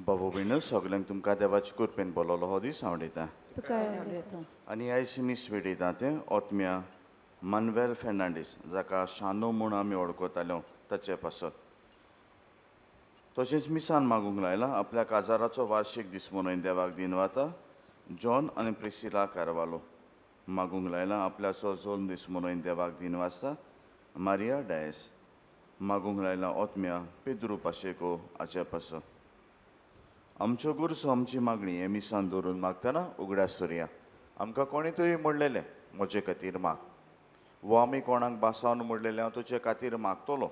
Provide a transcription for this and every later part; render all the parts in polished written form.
बाबू भयण सगल्यांक तुमकां देवाचे कृपेन बोललो हो दीस हांव दिता आनी आयज मीस वेडयता तें ओतम्या मानवेल फेर्नांडीस जाका शानो म्हूण आमी वळखताल्यो ताचे पासत तशेंच मिसान मागूंक लायला आपल्या काजाराचो वार्शीक दीस म्हणून देवाक दिन वता जॉन आनी प्रिसिला कारवालो मागूंक लायला आपल्याचो जल्म दीस म्हणून देवाक दिन वाजता मारिया डायस मागूंक लायला ओतम्या पेद्रू पाशेको हाचे पासत आमच्यो गुरसो आमची मागणी हे मिसान दवरून मागतना उगड्यास दवरया आमकां कोणी तरी म्हणलेलें म्हजे खातीर माग वो आमी कोणाक बासावन म्हणलेलें हांव तुजे खातीर मागतलो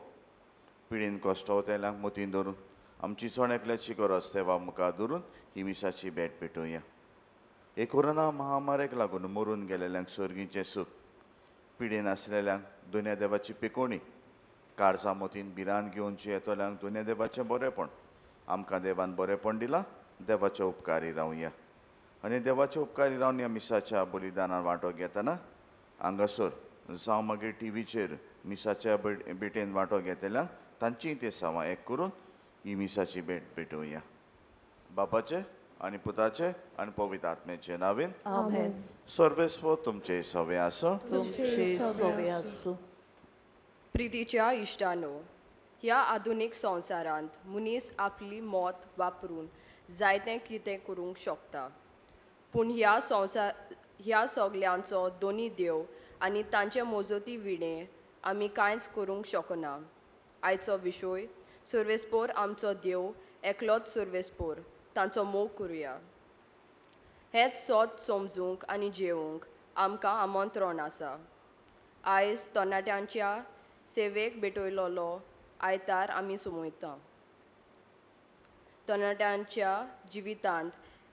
पिडीन कश्टवतेल्यांक मतीन धरून आमची चोणेकल्याची गरज तेवा मुखार धरून ही मिसाची भेट पेटोवया हे कोरोना महामारेक लागून मरून गेलेल्यांक सर्गीचें सूख पिडीन आसलेल्यांक दुनिया देवाची पिकोवणी काळजा मतीन भिरान घेवनची येतल्यांक दुनिया देवाचें बरेंपण आमकां देवान बरेंपण दिलां देवाचे उपकारी रावया आनी देवाचे उपकारी रावन ह्या मिसाच्या बलिदानान वांटो घेतना हांगासर जावं मागीर टीव्हीचेर मिसाच्या भेटेन वांटो घेतल्यांक तांचीय ते सावां एक करून ही मिसाची भेट पेटोवया बापाचे आनी पुताचे आनी पवित्र आत्म्याचे नांवेन आमेन. सर्वेस्व तुमचे सवे आसो तुमचे सवे आसूं. प्रितीच्या इश्टानो ह्या आधुनीक संवसारांत मनीस आपली मोत वापरून जायतें कितें करूंक शकता पूण ह्या सगल्यांचो दोनी देव आनी तांचे मोजोती विणे आमी कांयच करूंक शकना आयचो विशय सर्वेस्पोर आमचो देव एकलोच सर्वेस्पोर तांचो मोग करुया हेंच सोत समजूंक आनी जेवूंक आमकां आमंत्रण आसा आयज तरणाट्यांच्या सेवेक भेटयलोलो आयतार आमी सुमयता तरणाट्यांच्या जिवितांत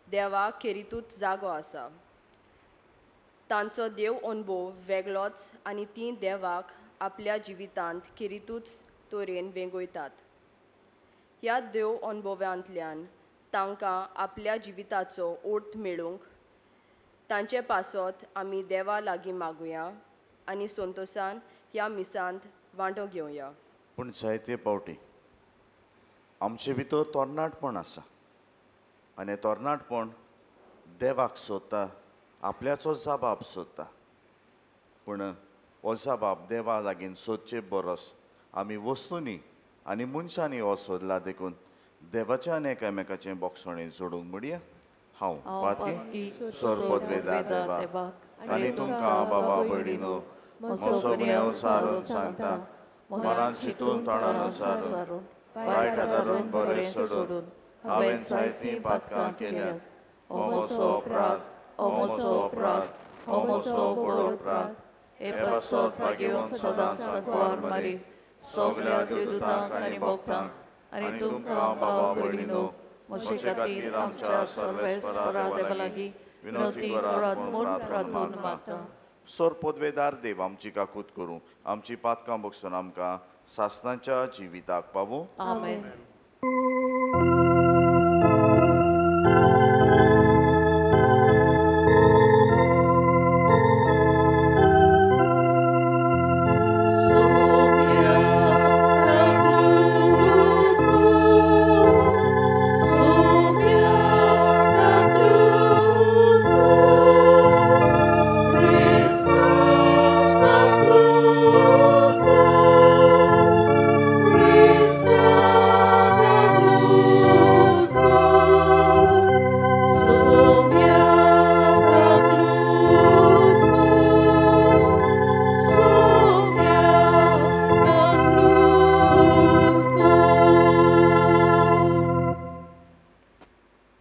देवाक खेरीतूच जागो आसा तांचो देव अनुभव वेगळोच आनी तीं देवाक आपल्या जिवितांत खेरीतूच तोरेन वेंगयतात ह्या देव अनुभवांतल्यान तांकां आपल्या जिविताचो अर्थ मेळूंक तांचे पासत आमी देवा लागीं मागुया आनी संतोशान ह्या मिसांत वांटो घेवया पूण जायते पावटी आमचे भितर तरणाटपण आसा आनी तरणाटपण देवाक सोदता आपल्याचो जबाब सोदता पूण हो जबाब देवा लागीं सोदचे परस आमी वस्तूंनी आनी मनशांनी हो सोदला देखून देवाच्या आनी एकामेकाचें बोगसणें जोडूंक म्हणया हांव पाती सोरपदवेदा देवा आनी तुमकां बाबा भयणीनो म्हजो गुन्यांव सारून सांगता मनान चिंतून तोंडान सारून वायट आदारून बरें सोडून हांवें जायतीं पातकां केल्यात हो म्हजो अपराध हो म्हजो अपराध हो म्हजो बडो अपराध हे पासत पागेवन सदांच सांकवार मारी सगल्या देवदूतांक आनी भक्तांक आनी तुमकां बाबा भयणीनो म्हजे खातीर आमच्या सर्वेस्परा देवा लागीं विनंती करात म्हूण प्रार्थना मागता सोर पदवेदार देव आमची काकूत करूं आमची पातकां बगसून आमकां सासणाच्या जिविताक पावूं आमेन.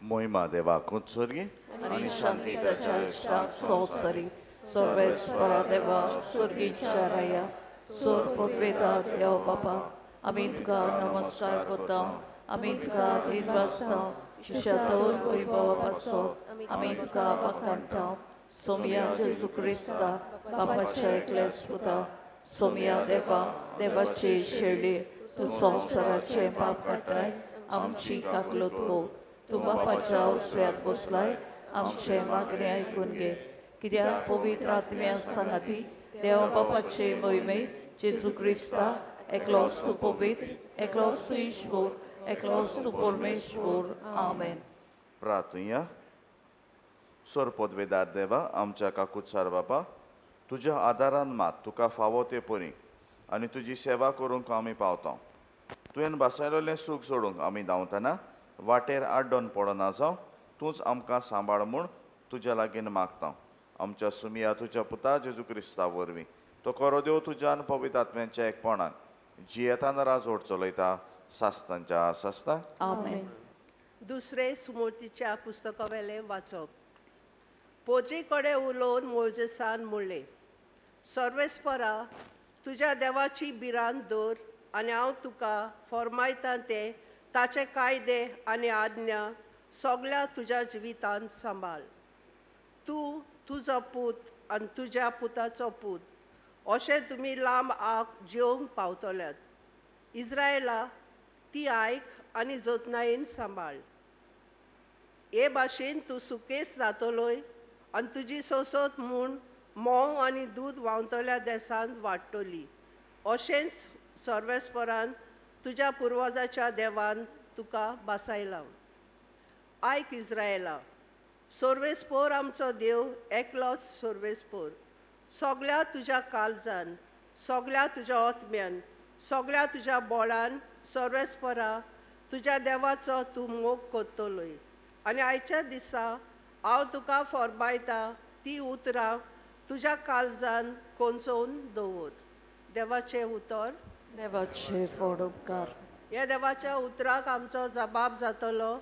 मोहिमा देवाक उत्सर्गी आनी शांती ताच्या इश्टाक संवसारी सर्वेस्परा देवा सुर्गीच्या राया सोर पदवेदार देव बापा आमी तुका नमस्कार करता आमी तुका दिन वाजता शिश्यातोर वैभवा पासत आमी तुका वाखाणटा सोमया जेजू क्रिस्ता बापाच्या एकल्याच पुता सोमया देवा देवाची शेळी तूं संवसाराचें पाप काडटाय आमची काकलूत हो. तूं बापाच्या उसव्यात बसलाय, आमचे मागणे ऐकून घे. कित्याक पवित्र आत्म्या सांगाती देव बापाचे मोहिमे जेजू क्रिस्ता एकलोच तूं पवित्र, एकलोच तूं ईश्वर, एकलोच तूं परमेश्वर. आमेन. प्रार्थया. सोर पदवेदार देवा, आमच्या काकुत्सार बापा, तुज्या आदारान मात तुका फावो ते परी आनी तुजी सेवा करूंक आमी पावता. तुवें बसयलेलें सूख सोडूंक आमी धांवतना वाटेर आड्डोन पडना जावं, तूंच आमकां सांबाळ म्हूण तुज्या लागीं मागता. आमच्या सुमिया तुज्या पुता जेजू क्रिस्ता वरवीं तो करो देव तुज्यान पवित्र आत्म्याच्या एकपणान जियेतान राजवट चलयता सास्तांच्या सास्ता. आमेन. दुसरे सुमोतीच्या पुस्तकावेलें वाचप. पोजे कडेन उलोवन मोजेसान म्हणलें, सर्वेस्परा तुज्या देवाची भिरांत दवर आनी हांव तुका फरमायतां तें ताचे कायदे आनी आज्ञा सगळ्या तुज्या जिवितांत सांबाळ. तूं तुजो पूत आनी तुज्या पुताचो पूत अशें तुमी लांब आंक जेवंक पावतल्यात. इस्रायेला ती आयक आनी जतनायेन सांबाळ. हे भाशेन तूं सुकेस जातलोय आनी तुजी सोसत म्हूण मोव आनी दूद व्हांवतल्या देसांत वाडटली. अशेंच सर्वेस्परान तुज्या पुर्वजाच्या देवान तुका बसायला. आयक इस्रायेला, सर्वेस्पोर आमचो देव एकलोच सर्वेस्पोर. सगळ्या तुज्या काळजान, सगळ्या तुज्या आत्म्यान, सगळ्या तुज्या बोळान सर्वेस्परा तुज्या देवाचो तूं मोग करतलोय. आनी आयच्या दिसा हांव तुका फरमायता ती उतरां तुज्या काळजान कोंचोवन दवर. देवाचें उतर. देवाचे व्हड उपकार. ह्या देवाच्या उतराक आमचो जबाब जातलो,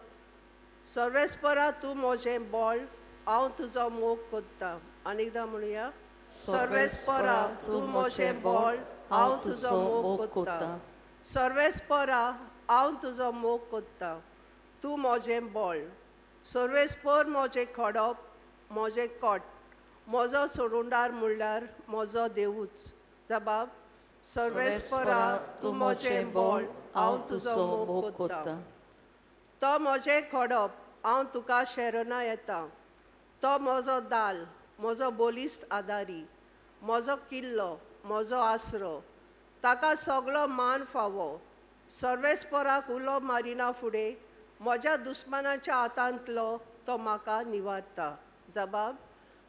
सर्वेस्परा तूं म्हजें बळ, हांव तुजो मोग करतां. आनी एकदां म्हणुया, सर्वेस्परा तूं म्हजें बळ, हांव तुजो मोग करतां. सर्वेस्परा हांव तुजो मोग करतां. तूं म्हजें बळ. सर्वेस्पर म्हजें खडप, म्हजें कोट, म्हजो सोडूंडार म्हणल्यार म्हजो देवूच. जबाब. सर्वेस्परा तूं म्हजें बळ, हांव तुजो मोग करतां. तो म्हजें खडप, हांव तुका शेरना येतां. तो म्हजो दाल, म्हजो बोलिस्त आदारी, म्हजो किल्लो, म्हजो आसरो. ताका सगळो मान फावो. सर्वेस्पराक उलो मारिना फुडें म्हज्या दुस्मानाच्या हातांतलो तो म्हाका निवारता. जबाब.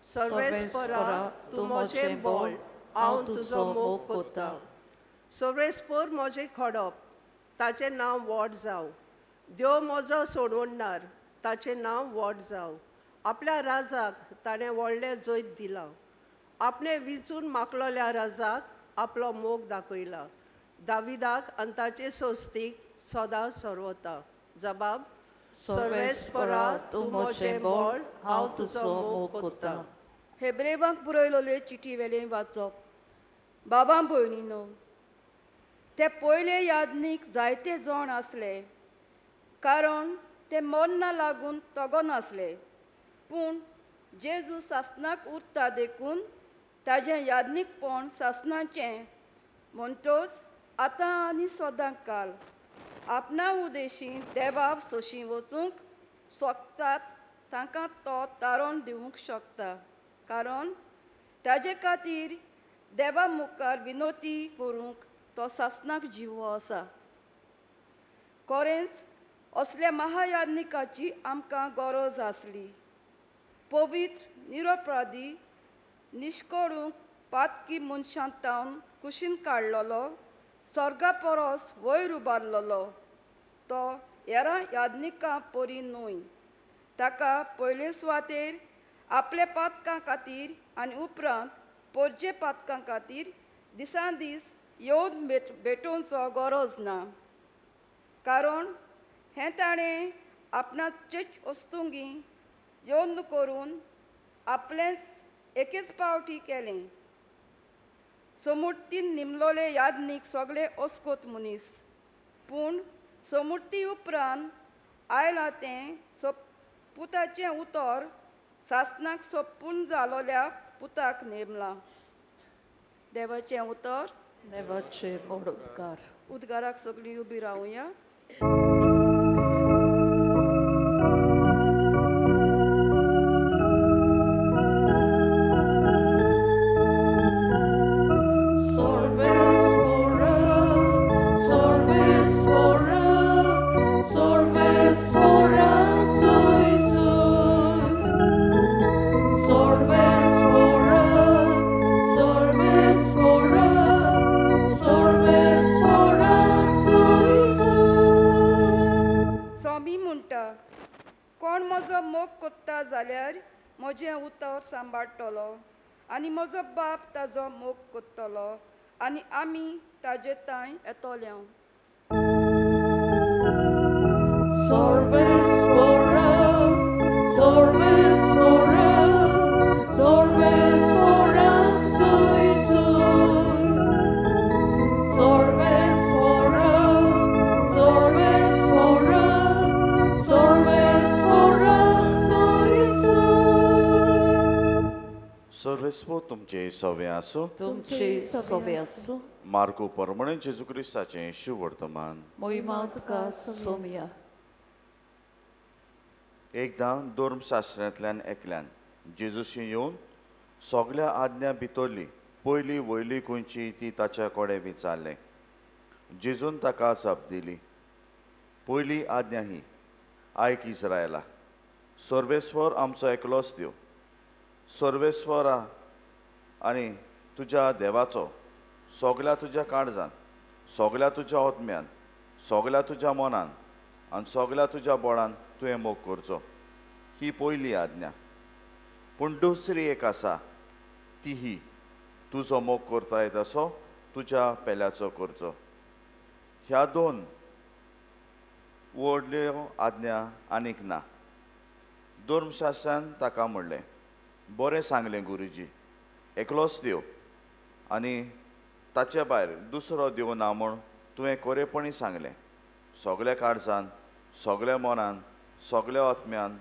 सर्वेस्परा तूं म्हजें बळ, हांव तुजो मोग करतां. सर्वेस्पर म्हजें खडप, ताचें नांव व्हड जावं. देव म्हजो सोडवणदार, ताचें नांव व्हड जावं. आपल्या राजाक ताणें व्हडलें जैत दिलां. आपणें विचून मागलोल्या राजाक आपलो मोग दाखयला. दाविदाक आनी ताचे सोस्तीक सदां सर्वता. जबाब. सर्वेस्परा तूं म्हजें बळ, हांव तुजो मोग करतां. हेब्रेवांक बरयलोले चिटी वेलें वाचप. बाबा भयणीनो, ते पयले यादनीक जायते जण आसले, कारण ते मरना लागून तगो नासले. पूण जेजू सासणाक उरता देखून ताजें यादनीकपण सासणाचें म्हणटोच आतां आनी सदांच काल आपणा उदेशी देवा सोशी वचूंक सोगतात तांकां तो तारण दिवंक शकता. कारण ताजे खातीर देवा मुखार विनोती करूंक तो सासणाक जिवो आसा. खरेंच असल्या महायाज्ञिकाची आमकां गरज आसली. पवित्र निरपराधी निश्कळूंक पातकी मनशांतावन कुशीन काडलेलो, स्वर्गा परस वयर उबारलेलो तो हेरां याज्ञिकां परी न्हय. ताका पयले सुवातेर आपल्या पातकां खातीर आनी उपरांत परचे पातकां खातीर दिसान दीस येवन भेटोवचो गरज ना. कारण हें ताणें आपणाचेच वस्तुंगी येवन करून आपलेंच एकेच पावटी केलें. समृद्धीन निमलोले याज्ञीक सगळे अस्कोत मनीस, पूण समृद्धी उपरांत आयलां तें पुताचें उतर सासणाक सोपून जालोल्या पुताक नेमलां. देवाचें उतर. देवाचे व्हड उपकार. उद्गाराक सगळीं उबी रावया. बी म्हणटा कोण म्हजो मोग कोत्ता जाल्यार म्हजें उतर सांबाळटलो आनी म्हजो बाप ताजो मोग कोत्तलो आनी आमी ताजे तांय येतोल्यो. Sorbes Bora, Sorbes Bora, Sorbes Bora, Sui Sui. Sorbes Bora, Sorbes Bora, Sorbes Bora, Sui Sui. सर्वेस्पो तुमचे सवे आसूं. तुमचे सवे आसूं. मार्को परमणे जेजू क्रिस्ताचें शुभ वर्तमान. मोहिमा तुका सोमिया. एकदां धर्मशास्त्रांतल्यान एकल्यान जेजूशी येवन सगल्या आज्ञा भितरली पयली वयली खंयची ती ताच्या कडेन विचारलें. जेजून ताका जाप दिली. पयली आज्ञा ही, आयक इस्रायला, सर्वेस्वर आमचो एकलोच देव. सर्वेस्वरा आनी तुज्या देवाचो सगल्या तुज्या काळजान, सगल्या तुज्या आत्म्यान, सगल्या तुज्या मनान आनी सगल्या तुज्या बळान तुवें मोग करचो. ही पयली आज्ञा. पूण दुसरी एक आसा ती ही, तुजो मोग करताय तसो तुज्या पेल्याचो करचो. ह्या दोन व्हडल्यो आज्ञा आनीक ना. धर्मशास्त्रान ताका म्हणलें, बरें सांगलें गुरुजी, एकलोच देव आनी ताचे भायर दुसरो देव ना म्हूण तुवें खरेपणी सांगलें. सगल्या काळजान, सगल्या मनान, सगल्या आत्म्यान,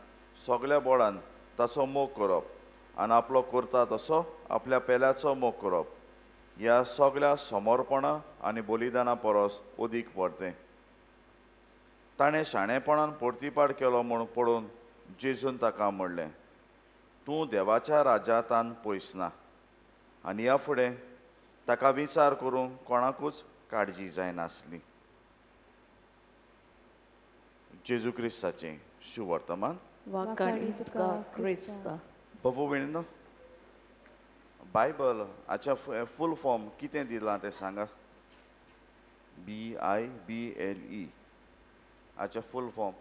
सगल्या बळान ताचो मोग करप आनी आपलो करता तसो आपल्या पेल्याचो मोग करप. ह्या सगल्या समर्पणा आनी बलिदाना परस अदीक परतें. ताणें शाणेपणान परतीपाड केलो म्हूण पळोवन जेजून ताका म्हणलें, तूं देवाच्या राज्यांतान पयस ना. आनी ह्या फुडें ताका विचार करूंक कोणाकूच काळजी जायनासली. जेजू क्रिस्ताचें शुभ वर्तमान. वाकाणी तुका क्रिस्ता. बाबू भयणीनो, बायबल हाच्या फूल फॉर्म कितें दिलां तें सांगा. BIBLE हाचें फूल फॉर्म.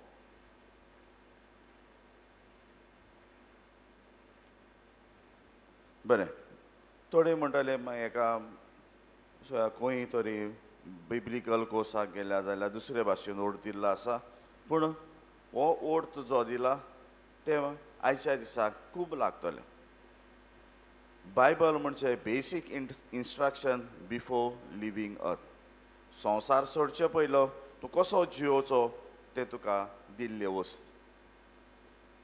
बरें, थोडे म्हणटाले एका खंय तरी बिब्लिकल कोर्साक गेल्या जाल्यार दुसरे भाशेन ओड दिल्लो आसा. पूण हो ओड जो दिला ते आयच्या दिसाक खूब लागतले. बायबल म्हणजे बेसीक इन्स्ट्रक्शन बिफोर लिव्हिंग अर्थ. संवसार सोडचे पयलो तूं कसो जियोचो तें तुका दिल्ले वस्त.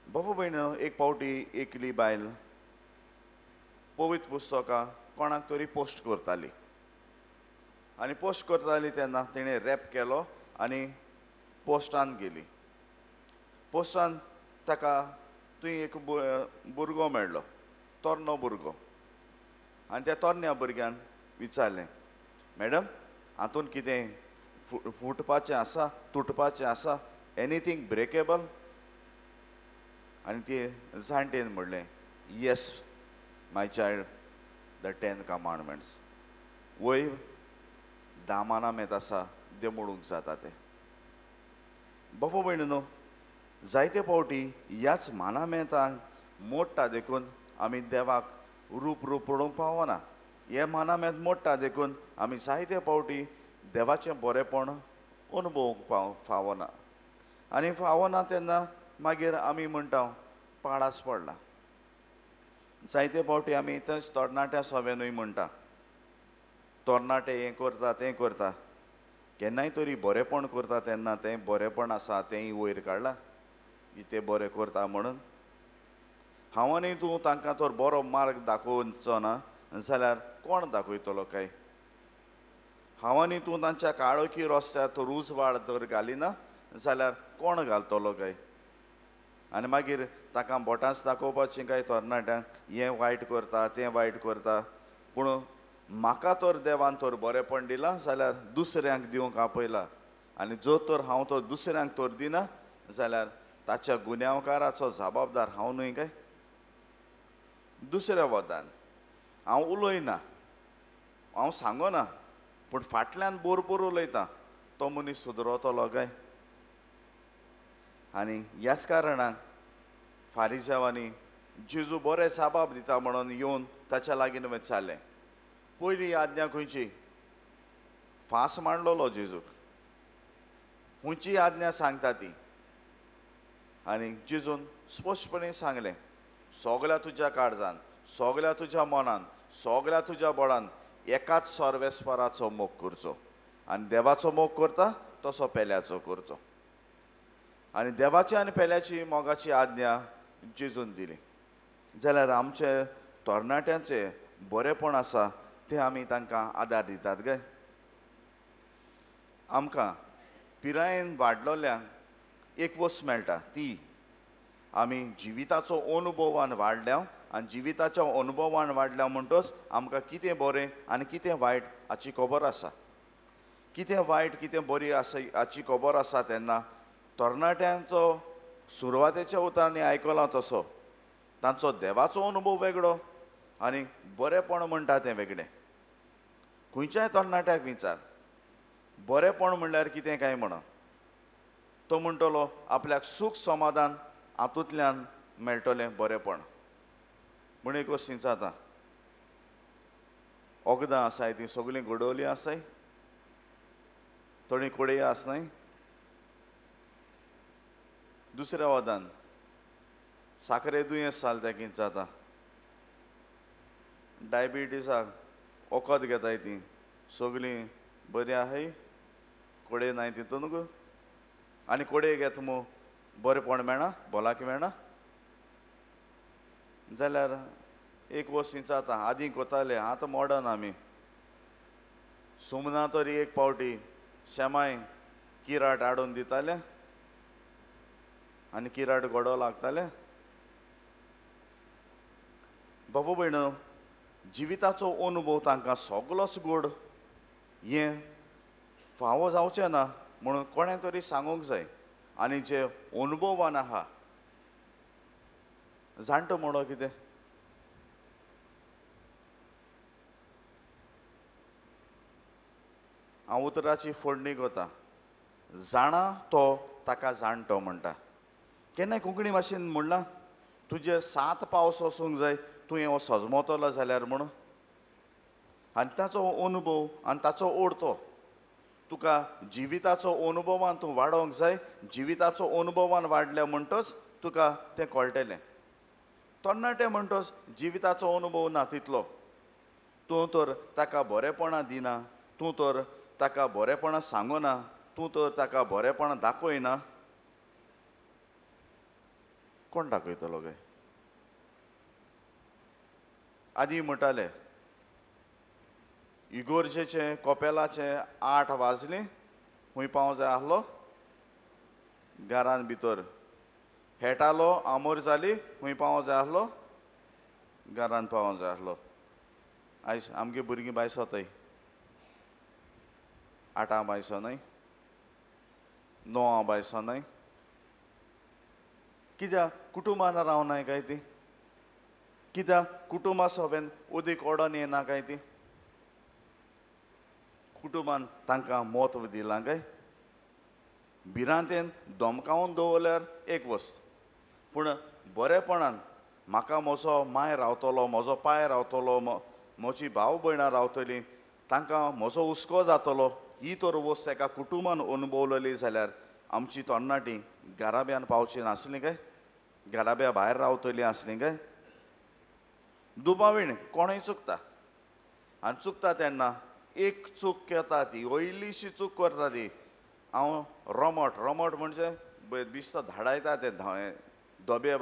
बाबू भयणीनो, एक फावटी एकली बायल पवित्र पुस्तकां कोणाक तरी पोस्ट करताली आनी पोस्ट करताली तेन्ना तिणें रॅप केलो आनी पोस्टान गेली. पोस्टान ताका थंय एक भुरगो मेळ्ळो, तरणो भुरगो. आनी त्या तरण्या भुरग्यान विचारलें, मॅडम, हातूंत कितें फुटपाचें आसा, तुटपाचें आसा, एनीथींग ब्रेकेबल? आनी ती जाणटेन म्हणलें, yes my child, the 10 commandments. वय 10 मानामेंत आसा ते मोडूंक जाता ते. बाबू भयणीनो, जायते फावटी ह्याच मानामेंतान मोडटा देखून आमी देवाक रूप पळोवंक पावना. हे मानामेंत मोडटा देखून आमी जायते फावटी देवाचें बरेंपण अनुभवूंक फावना. आनी फावना तेन्ना मागीर आमी म्हणटा पाडास पडला. जायते फावटी आमी थंयच तरणाट्या सभेनूय म्हणटा, तरणाटे हें करता तें करता. केन्नाय तरी बरेंपण करता तेन्ना तें बरेंपण आसा तेंय वयर काडलां की तें बरें करता म्हणून. हांव आनी तूं तांकां तर बरो मार्ग दाखोवचो ना जाल्यार कोण दाखयतलो काय? हांव आनी तूं तांच्या काळोखी रस्त्यार तर उजवाड तर घालिना जाल्यार कोण घालतलो काय? आनी मागीर ताका बोटांच दाखोवपाचें काय तरणाट्यांक, हें वायट करता तें वायट करता. पूण म्हाका तर देवान तर बरेंपण दिलां जाल्यार दुसऱ्यांक दिवंक आपयलां. आनी जो तर हांव तर दुसऱ्यांक तर दिना जाल्यार ताच्या गुन्यांवकाराचो जबाबदार हांव न्हय काय? दुसऱ्या वदान हांव उलयना, हांव सांगना, पूण फाटल्यान भरपूर उलयता, तो मनीस सुदरतलो काय? आनी ह्याच कारणान फारिसांवांनी जेजू बरें जाबाब दिता म्हणून येवन ताच्या लागीं विचारलें. पयली आज्ञा खंयची? फास मांडलोलो जेजूक. खंयची आज्ञा सांगता ती? आनी जेजून स्पश्टपणे सांगलें, सगल्या तुज्या काळजान, सगल्या तुज्या मनान, सगल्या तुज्या बळान एकाच सर्वेस्पराचो मोग करचो. आनी देवाचो मोग करता तसो पेल्याचो करचो. आनी देवाची आनी पेल्याची मोगाची आज्ञा जेजून दिली. जाल्यार आमचे तरणाट्यांचे बरेपण आसा तें आमी तांकां आदार दितात काय? आमकां पिरायेन वाडलोल्यांक एक वस्त मेळटा, ती आमी जिविताचो अनुभवान वाडल्या आनी जिविताच्या अनुभवान वाडल्या म्हणटच आमकां कितें बरें आनी कितें वायट हाची खबर आसा. कितें वायट कितें बरी आसा हाची खबर आसा तेन्ना तरणाट्यांचो सुरवातेच्या उतारांनी आयकलां तसो तांचो देवाचो अनुभव वेगळो आनी बरेपण म्हणटा तें वेगळें. खंयच्याय तरणाट्याक विचार, बरेपण म्हणल्यार कितें काय म्हणून. तो म्हणटलो आपल्याक सूख समाधान हातूंतल्यान मेळटलें बरेपण. म्हण एक वस्त जाता, वखदां आसाय तीं सगळीं घडोवलीं आसाय, थोडीं कोडये आसनाय. दुसऱ्या वदान साखरे दुयेंस जालें तें कितें जाता, डायबिटीसाक वखद घेताय तीं सगळीं बरीं आहाय, कोडे नाय तितून. आनी कोडये घेता मू बरेपण मेळना, भलायकी मेळना. जाल्यार एक वस्त जाता, आदीं कोताले, आतां मॉडर्न आमी. सुमना तरी एक पावटी शेमाय किराट हाडून दिताले आनी किराट घोडो लागताले. बाबा भयणो, जिविताचो अनुभव तांकां सगळोच गोड हें फावो जावचें ना म्हणून कोणें तरी सांगूंक जाय. आनी जे अनुभवान आहा, जाणटो म्हणो कितें, हांव उतराची फोडणी कोता, जाणा तो ताका जाणटो म्हणटा. केन्नाय कोंकणी भाशेन म्हणलां, तुजे 7 पावस वसूंक जाय तूं हे सजमोतलो जाल्यार म्हणून. आनी ताचो अनुभव आनी ताचो ओडतो तुका जिविताचो अनुभवान तूं वाडोवंक जाय. जिविताचो अनुभवान वाडल्या म्हणटच तुका तें कळटलें. तरणाटे म्हणटच जिविताचो अनुभव ना तितलो. तूं तर ताका बरेपणां दिना, तूं तर ताका बरेपणां सांगना, तूं तर ताका बरेपणां दाखयना. कोण दाखयतलो काय? आदीं म्हणटाले इगोर्जेचे कोपेलाचे 8 वाजलीं खूंय पावूं जाय आसलो, घरान भितर हेटालो आमोर जाली खूंय पावूं जाय आसलो, घरान पावूं जाय आसलो. आयज आमगे भुरगीं भायर सोताय, 8 भायर सोनाय, 9 भायर सोनाय. कित्याक कुटुंबान रावनाय काय ती? कित्याक कुटुंबा सवेन उदीक ओडोन येना काय ती? कुटुंबान तांकां म्हत्व दिलां काय? भिरांतेन धमकावन दवरल्यार एक वस्त, पूण बरेपणान म्हाका म्हजो माय रावतलो, म्हजो पाय रावतलो, म्हजी भाव भयणां रावतलीं, तांकां म्हजो हुस्को जातलो, ही तर वस्त एका कुटुंबान अनुभवलेली जाल्यार आमची तरणाटीं घराब्यान पावचीं नासलीं काय? घराब्या भायर रावतलीं आसलीं काय? दुबावीण कोणूय चुकता. आनी चुकता तेन्ना एक चूक करता ती, वयलीशी चूक करता ती. हांव रोमट म्हणजे बिश्तो धाडायता ते धोबे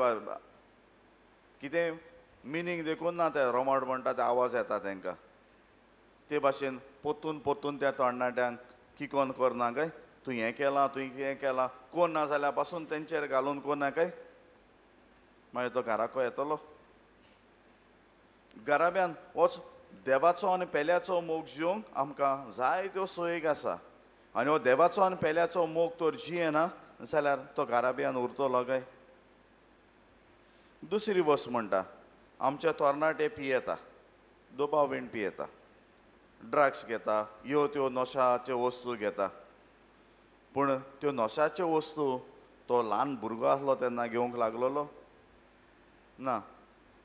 कितें मिनींग देखून ना ते रोमट म्हणटा ते आवाज येता तांकां. ते भाशेन पोत्तून त्या तरणाट्यांक किकोन करना काय? तूं हें केलां, तूं हें केलां, कोण ना जाल्यार पासून तेंचेर घालून कोन्ना काय? मागीर तो घराको येतलो. घराब्यान होच देवाचो आनी पेल्याचो मोग जिवंक आमकां जायत्यो सोयीक आसा. आनी हो देवाचो आनी पेल्याचो मोग तर जियेना जाल्यार तो घराब्यान उरतलो काय? दुसरी वस्त म्हणटा, आमचे तरणाटे पियेता, दुबावीण पियेता, ड्रग्स घेता, ह्यो त्यो नशाच्यो वस्तू घेता. पूण त्यो नशाच्यो वस्तू तो ल्हान भुरगो आसलो तेन्ना घेवंक लागलोलो ना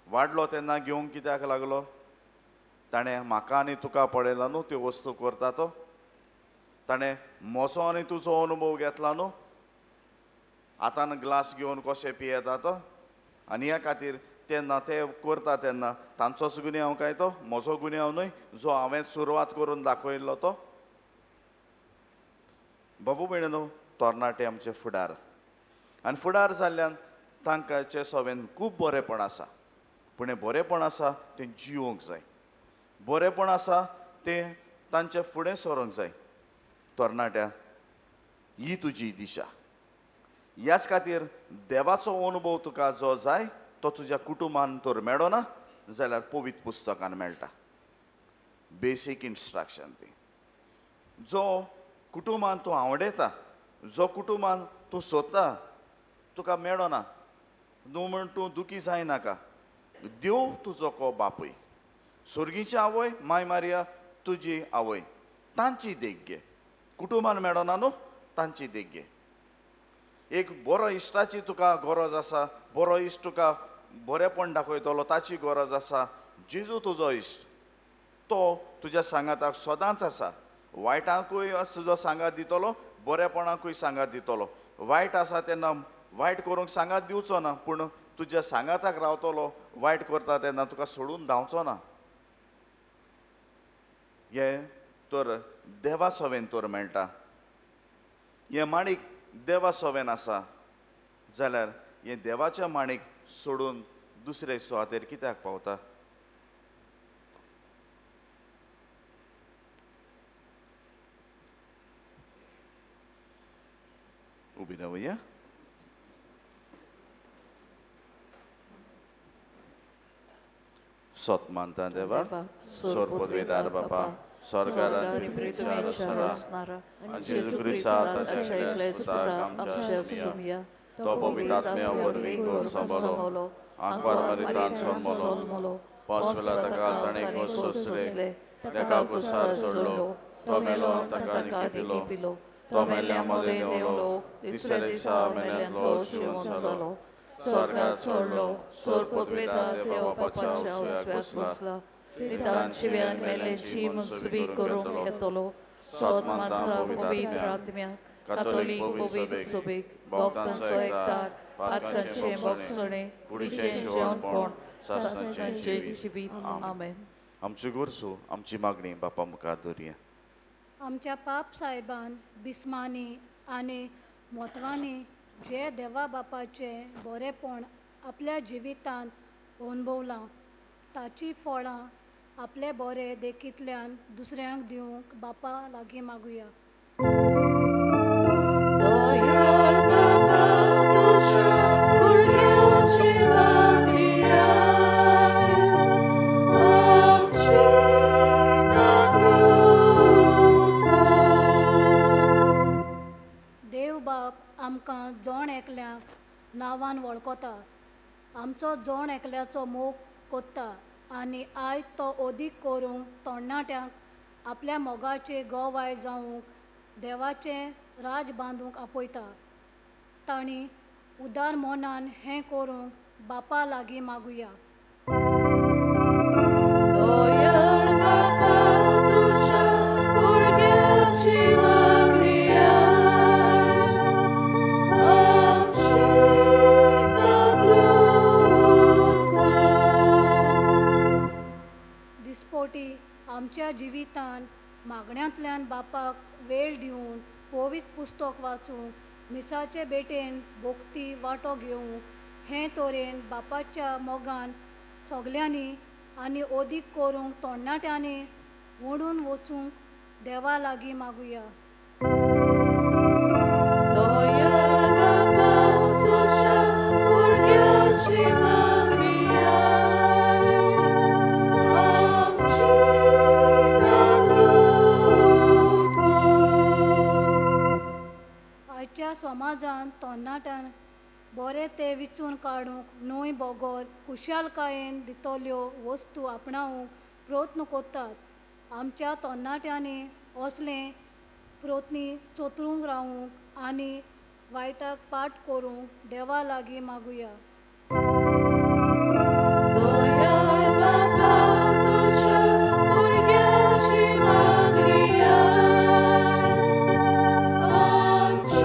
वाडलो तेन्ना घेवंक कित्याक लागलो ताणें म्हाका आनी तुका पळयला न्हू त्यो वस्तू करता तो ताणें म्हजो आनी तुजो अनुभव घेतला न्हू आतां ग्लास घेवन कशें पियेता तो आनी ह्या खातीर तेन्ना ते करता तेन्ना तांचोच गुन्यांव काय तो म्हजो गुन्यांव न्हय जो हांवें सुरवात करून दाखयल्लो तो बाबू भयणीनो तरणाटे आमचे फुडार आनी फुडार जाल्ल्यान तांकांचे सवेन खूब बरेपण आसा पूण हें बरेपण आसा तें जिवंक जाय बरेपण आसा तें तांचे फुडें सरोंक जाय तरणाट्या ही तुजी दिशा ह्याच खातीर देवाचो अनुभव तुका जो जाय तो तुज्या कुटुंबान तर मेळना जाल्यार पवित्र पुस्तकान मेळटा बेसीक इन्स्ट्रक्शन ती जो कुटुंबान तूं आवडयता जो कुटुंबान तूं सोदता तुका मेळना न्हू म्हण तूं दुखी जायनाका देव तुजो को बापूय सुर्गीची आवय माय मारिया तुजी आवय तांची देख घे कुटुंबान मेळना न्हू तांची देख घे एक बरो इश्टाची तुका गरज आसा बरो इश्ट तुका बरेपण दाखयतलो ताची गरज आसा जेजू तुजो इश्ट तो तुज्या सांगाताक सदांच आसा वायटाकूय तुजो सांगात दितलो बरेपणाकूय सांगात दितलो वायट आसा तेन्ना वायट करूंक सांगात दिवचो ना पूण तुज्या सांगाताक रावतलो वायट करता तेन्ना तुका सोडून धांवचो ना हे तर देवा सवेन तर मेळटा हे माणिक देवा सवेन आसा जाल्यार हे देवाच्या माणिक सोडून दुसरे सुवातेर कित्याक पावता उबी रावया सत्मानता देवा सोर पदवीदार बापा स्वर्गार Sorgari prytumienia rosnara, Jezu Chrysta, Tacia Iglesia, Amcia Sumia, to powitatnia Warwigo Sabalo, Aquar Maritan Solmolo, Posvela Takatani Kososle, Dekakusa Zorlo, Tomelo Takani Kipilo, Tomelia Modelo, Iselisa Menelo Shumsalo, Sorgat Sorlo, Sor Podveda Deo Pachao Sviatposla, Vitančivian melenčím zvíkorum jetolo, sodmanta povítratmia, katolík povítsobik, bogtanco hektar, patkančem boksone, पुढीचे पण सासणाचे जिवीत आमेन. आमची गोरसू आमची मागणी बापा मुखार दवरया. आमच्या पाप साहेबान बिस्मानी आनी म्हत्वानी जे देवा बापाचे बरेपण आपल्या जिवितांत अनुभवलां ताची फळां आपले बरे देखींतल्यान दुसऱ्यांक दिवंक बापा लागीं मागुया. Dojar Baba dusza urgiaci Maria, Amci tak lutko. देव बाप आमकां जोण एकल्याक नांवान वळखता, आमचो जोण एकल्याचो मोग कोत्ता आनी आयज तो अदीक करूंक तरणाट्यांक आपल्या मोगाचे गोवाय जावंक देवाचें राज बांदूंक आपयता. तांणी उदार मनान हें करूंक बापा लागीं मागुया. Dojar Baba dusza urgiaci Maria, Amci tak lutko. दिसपोटी आमच्या जिवितांत मागण्यांतल्यान बापाक वेळ दिवन पवित्र पुस्तक वाचूंक मिसाचे बेटेन भोक्ती वांटो घेवंक हे तरेन बापाच्या मोगान सगल्यांनी आनी अदीक करूंक तरणाट्यांनी ओडून वचूंक देवा लागीं मागुया. Dojar Baba dusza urgiaci Maria, Amci tak lutko. आयच्या समाजान तरणाट्यान बरे ते विचून काडूंक न्हय बोगोर खुशालकायेन दितल्यो वस्तू आपणावंक प्रयत्न करतात. आमच्या तरणाट्यांनी असले प्रयत्नी चोतरूंक रावूंक आनी वायटाक पाट करूंक देवा लागीं मागुया. दयाळ बाबा तुझ्या भुरग्याची मागणी आय. आमची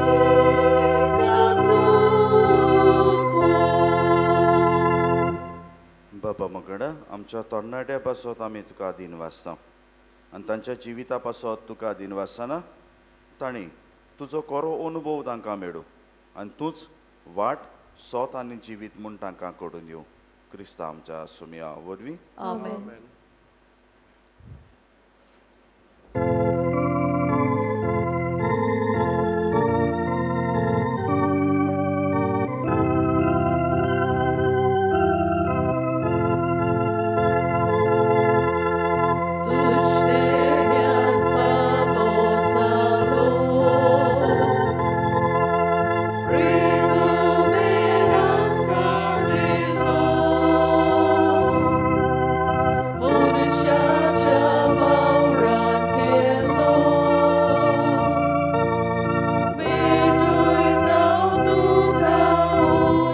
बाबा मगडा आमच्या तरणाट्या पासत आमी तुका दिन वाचता आनी तांच्या जिविता पासत तुका दिन वाचतना तांणी तुजो खरो अनुभव तांकां मेळूं आनी तूंच वाट सोत आनी जिवीत म्हूण तांकां कडून दिवं. क्रिस्ता आमच्या सुमया वरवीं आमेन. Tuśnienian famosalo, ritumeran canilo, Muryshacia maurakelo, Bituj nautuka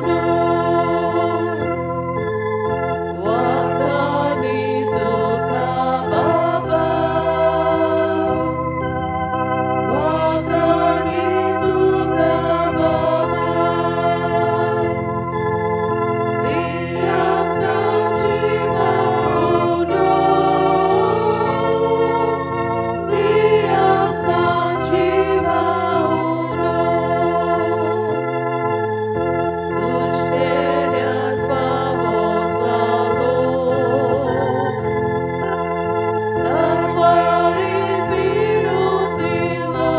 uno, Wakani tuka baba, Wakani tuka baba, Tiang kajiba uno, Tiang kajiba uno, Tuśnienian famosalo, Armalin pirutilo,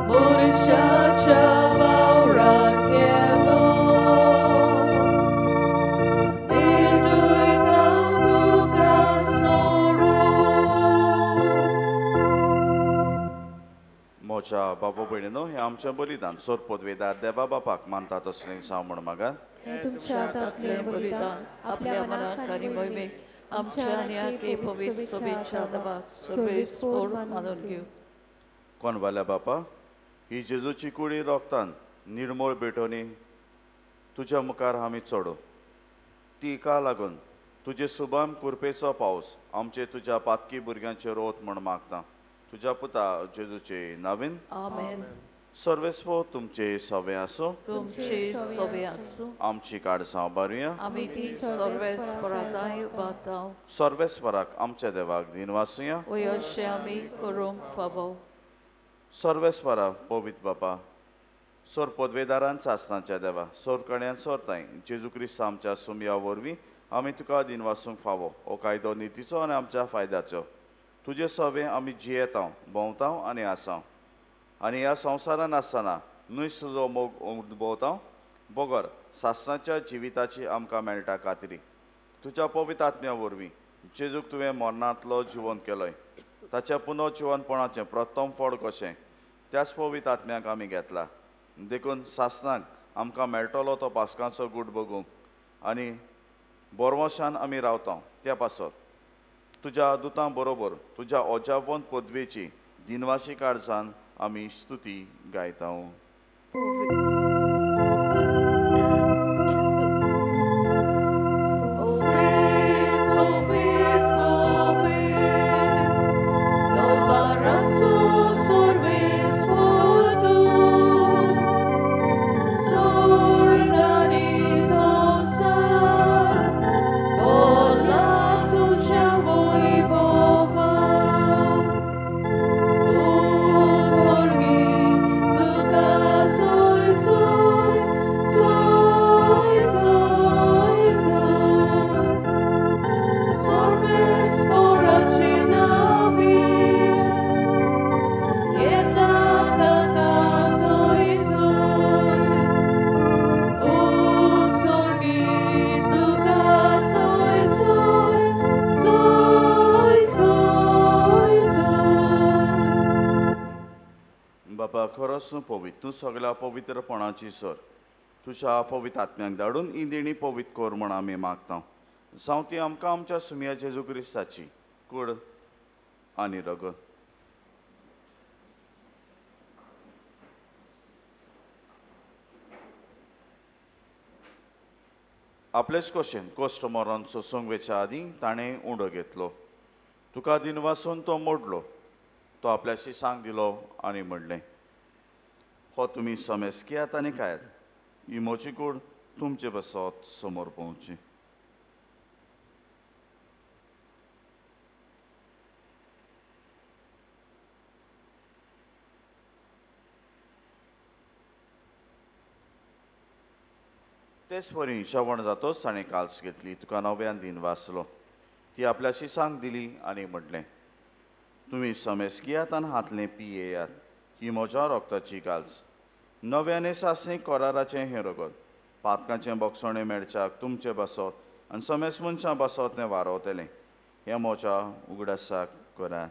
Muryshacia maurakelo, Bituj nautuka soru. म्हज्या बाबा भयणीनो हें आमचें बलिदान सोर पदवेदार देवा बापाक मानता तसलें जावं म्हण मागात. हे तुमच्या हातांतलें बलिदान आपल्या मनाक आनी मोहिमेक आमच्या आनी आखे पवित्र सोबेच्या देवाक सर्वेस्पोर मानून घेवं. कोण वाल्या बापा ही जेजूची कुडी रोगतान निर्मळ भेटोनी तुज्या मुखार आमी चडो तिका लागून तुजे सुबाम कुरपेचो पावस आमचे तुज्या पातकी भुरग्यांचेर वत म्हण मागता तुज्या पुता जेजूचे नावीन. आमेन. सर्वेस्पो तुमचे सवे आसूं तुमचे सोबे आसूं. आमची काडसां बारुया. आमी ती सर्वेस्पराताय वाताव. सर्वेस्पराक आमच्या देवाक दिन वासुया. वय अशें आमी करूंक फावो. सर्वेस्परा पवित्र बापा सोर पदवेदारान सासणाच्या देवा सोर कड्यान सोरताय जेजू क्रिस्त आमच्या सुमया वरवीं आमी तुका दिन वासूंक फावो हो कायदो नितीचो आनी आमच्या फायद्याचो तुजे सवे आमी जियेतां भोंवतां आनी आसां आनी ह्या संवसारान आसतना नुयस तुजो मोग अनुभवतां बोगर सासणाच्या जिविताची आमकां मेळटा खात्री तुज्या पवित्र आत्म्या वरवीं जेजूक तुवें मरणांतलो जिवन केलोय ताच्या पुनर्जिवनपणाचें प्रथम फळ कशें त्याच पवित्र आत्म्याक आमी घेतला देखून सासणाक आमकां मेळटलो तो पासकांचो गूट बगूंक आनी बोरवशान आमी रावता त्या पासत तुज्या दुतां बरोबर तुज्या ओजावंत पदवेची दिनवाशी काळजान आमी स्तुती गायता. बाबा खरोच पवित्र तूं सगळ्या पवित्रपणाची सर तुज्या पवित्र आत्म्याक धाडून ही देणी पवित्र कोर म्हण आमी मागता जावं ती आमकां आमच्या सुमया जेजू क्रिस्ताची कूड आनी रगत आपलेच कोशेन कोश्ट मोरोन सोसूंक वेच्या आदीं ताणें उंडो घेतलो. तुका दिनवासून तो मोडलो. तो आपल्याशी सांग दिलो आनी म्हणलें, हो तुमी सोमेस्कियात आनी कायात. ही म्हजी कूड तुमचे बसत समोर पोवची. तेच वरी जेवण जातोच ताणें काल्स घेतली. तुका नव्यान दिन वाचलो. ती आपल्याशी सांग दिली आनी म्हणलें, तुमी सोमेस्कियात आनी हातलें पियेयात. ही म्हज्या रोगताची काल्स. नव्याने सासणी कोराराचें हें रगत. पातकाचें बोगसणें मेळच्याक तुमचे बसत आनी सोमेस मनशां बसत तें वारवतलें. हें म्हज्या उगडासाक करात.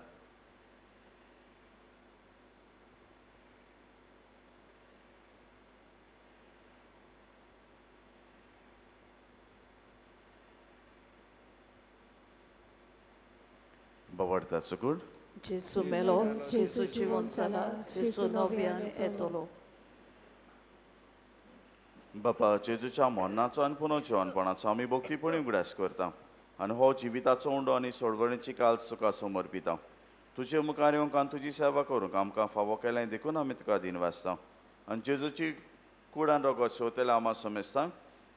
Bawarta cukul. Gesù melo, Gesù jiwon जाला, Gesù नव्यान येतलो. बापा जेजूच्या मरणाचो आनी पुनर्जीवनपणाचो आमी भक्तीपणी उगडास करता आनी हो जिविताचो उंडो आनी सोडवणेची काल तुका समर्पिता. तुजे मुखार येवंक आनी तुजी सेवा करूंक आमकां फावो केलें देखून आमी तुका दिन वाचता आनी जेजूची कुडान रगत शेवतेले आमा समेस्तांक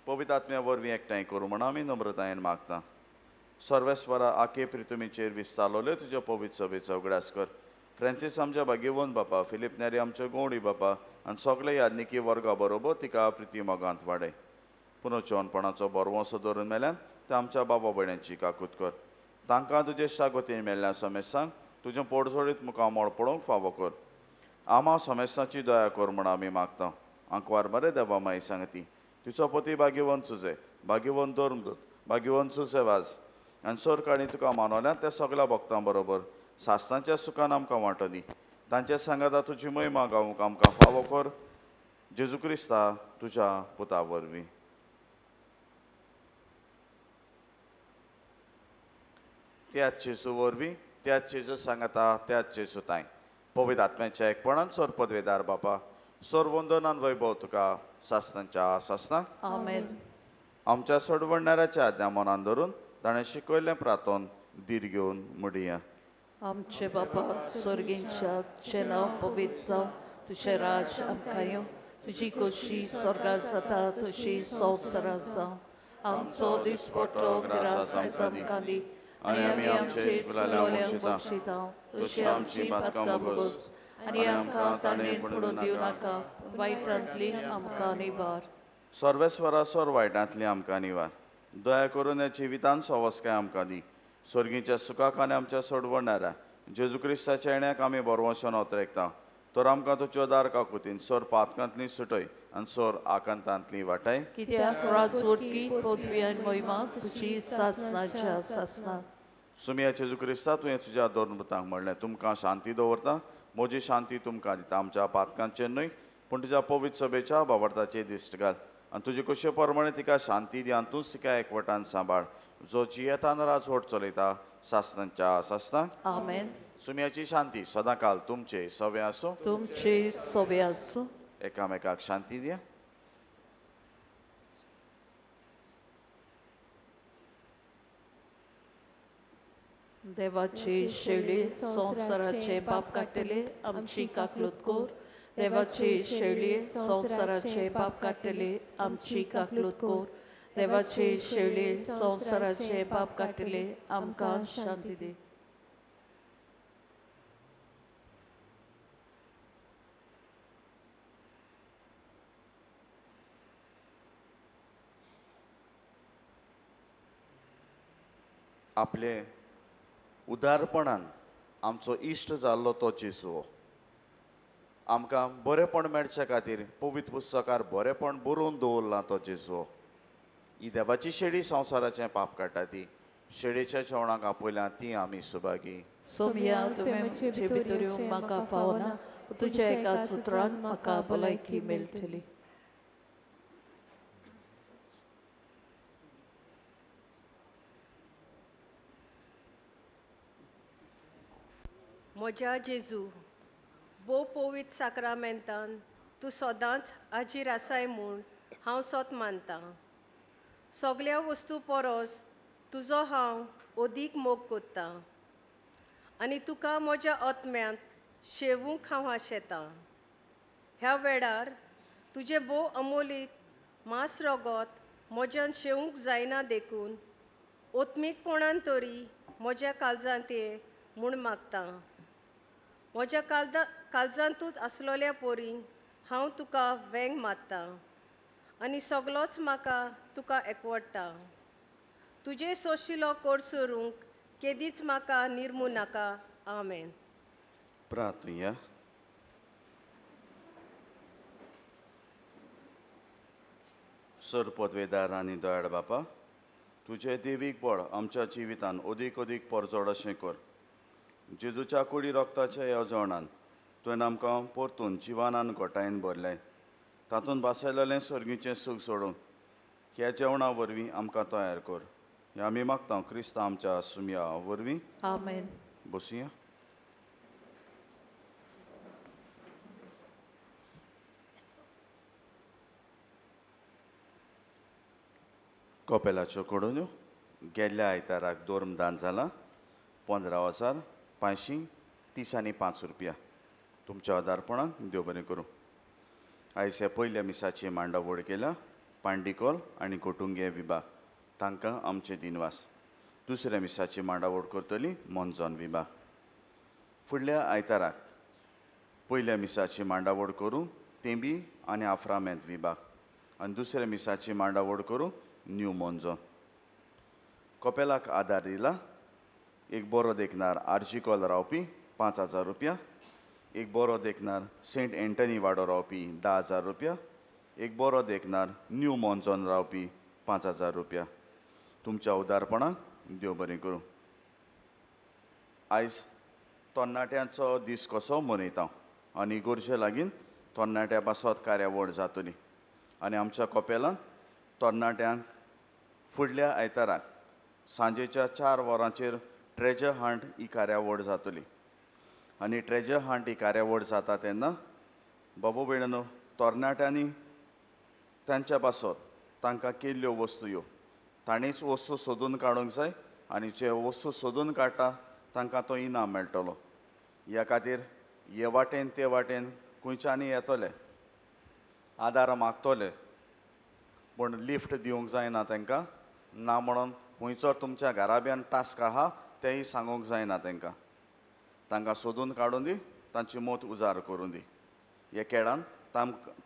पवित्र आत्म्या वरवीं एकठांय करूं म्हण आमी नम्रतायेन मागता. सर्वेस्वरा आखे प्रितुमीचेर विस्तारलोले तुज्या पवित्र सभेचो उगडास कर. फ्रांसीस आमच्या भाग्यवन बापा, फिलीप नेरी आमचे गवंडी बापा आनी सगळे यादनिकी वर्गा बरोबर तिका प्रिती मोगांत वाडय. पुनर्जीवनपणाचो बरवंसो धरून मेल्यान ते आमच्या बाबा भयणांची काकूत कर. तांकां तुजे शागोतीन मेल्ल्या समेस्तांक तुजें पोटजोडीत मुखार मोळ पडोवंक फावो कर. आमा समेस्तांची दया कर म्हण आमी मागता. आंकवार बरें देवा माई सांगती. तुजो पती भाग्यवन सुजे, भाग्यवन धर्मदूत, भाग्यवन सुसेवाज आनी सर काणी तुका मानवल्यात त्या सगळ्या भक्तां बरोबर सासणाच्या सुखान आमकां वांटो दी. तांचे सांगाता तुजी महिमा गावूंक आमकां फावो कर. जेजू क्रिस्ता तुज्या पुता वरवीं. त्याच जेजू वरवीं, त्याच जेजू सांगाता, त्याच जेजू ताय पवित्र आत्म्याच्या एकपणान सर पदवेदार बापा, सर वंदन आनी वैभव तुका सासणांच्या सासणां. आमेन. आमच्या सोडवणाऱ्याच्या आज्ञा मनान धरून ताणें शिकयल्लें प्रार्थोन दीर घेवन म्हणया. आमचे बापा स्वर्गींच्या जे नांव पवित्र जावं, तुजें राज आमकां येवं, तुजी खोशी स्वर्गांत जाता तशी संवसारांत जावं. आमचो दिसपट्टो गिरास आयज आमकां दी आनी आमी आमचे चुकलोल्यांक बक्षिता तशी आमची पातकां भोगोस आनी आमकां ताणें पडून दिवं नाका, वायटांतली आमकां निबार. सर्वेस्वरा सर वायटांतली आमकां निवार. दया करून ह्या जिवितान सवस्काय आमकां दी. स्वर्गीच्या सुखाक आनी आमच्या सोडवणाऱ्या जेजू क्रिस्ताच्या येण्याक आमी बरवंशन ओतरेकता. तर आमकां तुज्यो दार काकुतीन सर पातकांतली सुटय आनी सर आकांतांतली वाटाय. कित्याक राजवटकी पदवी आनी महिमा तुजी सासणाच्या सासणां. सुमिया जेजू क्रिस्ता तुवें तुज्या दोनपुतांक म्हणलें, तुमकां शांती दवरता, म्हजी शांती तुमकां दिता. आमच्या पातकांचेर न्हय पूण तुज्या पवित्र सभेच्या बाबरताचेर दिश्ट घाल आनी तुजे कुशे प्रमाणे तिका शांती दी आनी तूंच तिका एकवटान सांबाळ. जो जियेतान राजवट चलयता सासणांच्या सासणां. आमेन. सुमयाची शांती सदांकाल तुमचे सवे आसूं. तुमचे सोबे आसूं. एकामेकाक शांती दिया. देवाची शेळी संवसाराचे पाप काडटले आमची काकलूत कोर. देवाची शेळी संवसाराचे पाप काडटले आमची काकलूत कोर. देवाची शेळी संवसाराचे पाप काडटले आमकां शांती दी. आपले उदारपणान आमचो इश्ट जाल्लो तो जेजू आमकां बरेपण मेळचे खातीर पवित्र पुस्तकार बरेपण बरोवन दवरलां तो जेजू. ही देवाची शेळी संवसाराचें पाप काडटा ती. शेळयेच्या जेवणाक आपयल्या ती आमी सुभागी. सोमया तुवें म्हजे भितर येवंक म्हाका फावना, तुज्या एकाच उतरान म्हाका भलायकी मेळटली. म्हज्या जेजू, भोव पवित्र साक्रामेंतान तूं सदांच हाजीर आसाय म्हूण हांव सोत मानतां. सगळ्या वस्तू परस तुजो हांव अदीक मोग कोत्ता आनी तुका म्हज्या आत्म्यांत शेवूंक हांव आशेतां. ह्या वेळार तुजे भोव अमोलीक मांस रगत म्हज्यान शेवूंक जायना देखून ओत्मीकपणान तरी म्हज्या काळजांत ये म्हूण मागतां. म्हज्या काळजांतूच आसलोल्या पोरीं हांव तुका वेंग मारतां आनी सगलोच म्हाका तुका एकवडटा. तुजे सोशिलो कोडसरूंक केदीच म्हाका निर्मू नाका. आमेन. प्रार्थया. सर पदवेदार आनी दयाळ बापा, तुजें देवीक बळ आमच्या जिवितान अदीक अदीक परजोड अशें कर. जेजूच्या कुडी रक्ताच्या येवजणान तुवें आमकां परतून जिवानान घोटायन भरलें. तातूंत बासयलेलें सर्गीचें सूख सोडून ह्या जेवणा वरवीं आमकां तयार कर. हें आमी मागता क्रिस्त आमच्या सुमया वरवीं. आमेन. बसुया. कपेलाच्यो कोडून्यो गेल्ल्या आयताराक दोरमदान जालां 15,530 रुपया. तुमच्या आदारपणाक देव बरें करूं. आयज ह्या पयल्या मिसाची मांडावळ केल्या पांडिकोल आनी कोटुंगे विभाग तांकां आमचे दिनवास. दुसऱ्या मिसाची मांडावळ करतली मोनजोन विभाग. फुडल्या आयताराक पयल्या मिसाची मांडावळ करूं तेंबी आनी आफ्रामेंत विभाग आनी दुसऱ्या मिसाची मांडावळ करूं न्यू मोनजोन. कपेलाक आदार दिला एक बरो देखणार आर्जिकोल रावपी 5,000 रुपया, एक बरो देखणार सेंट एंटनी वाडो रावपी 10,000 रुपया, एक बरो देखणार न्यू मोनजोन रावपी 5,000 रुपया. तुमच्या उदारपणाक देव बरें करूं. आयज तरणाट्यांचो दीस कसो मनयता आनी गोरजे लागीं तरणाट्या पासत कार्यावळ जातली आनी आमच्या कपेलांत तरणाट्यांक फुडल्या आयताराक सांजेच्या 4 वरांचेर ट्रेजर हंट ही कार्यावळ जातली आनी ट्रेजर हंट ही कार्यावळ जाता तेन्ना बाबू भयणीनो तरणाट्यांनी तांच्या पासत तांकां केल्ल्यो वस्तू ह्यो तांणीच वस्तू सोदून काडूंक जाय आनी जे वस्तू सोदून काडटा तांकां तो इनाम मेळटलो. ह्या खातीर हे वाटेन ते वाटेन खंयच्यानी येतले आदार मागतले पूण लिफ्ट दिवंक जायना तांकां ना म्हणून खंयचो तुमच्या घराब्यान टास्क आहा तेंय सांगूंक जायना तांकां. तांकां सोदून काडून दी, तांची मोत उजार करून दी. हे खेळान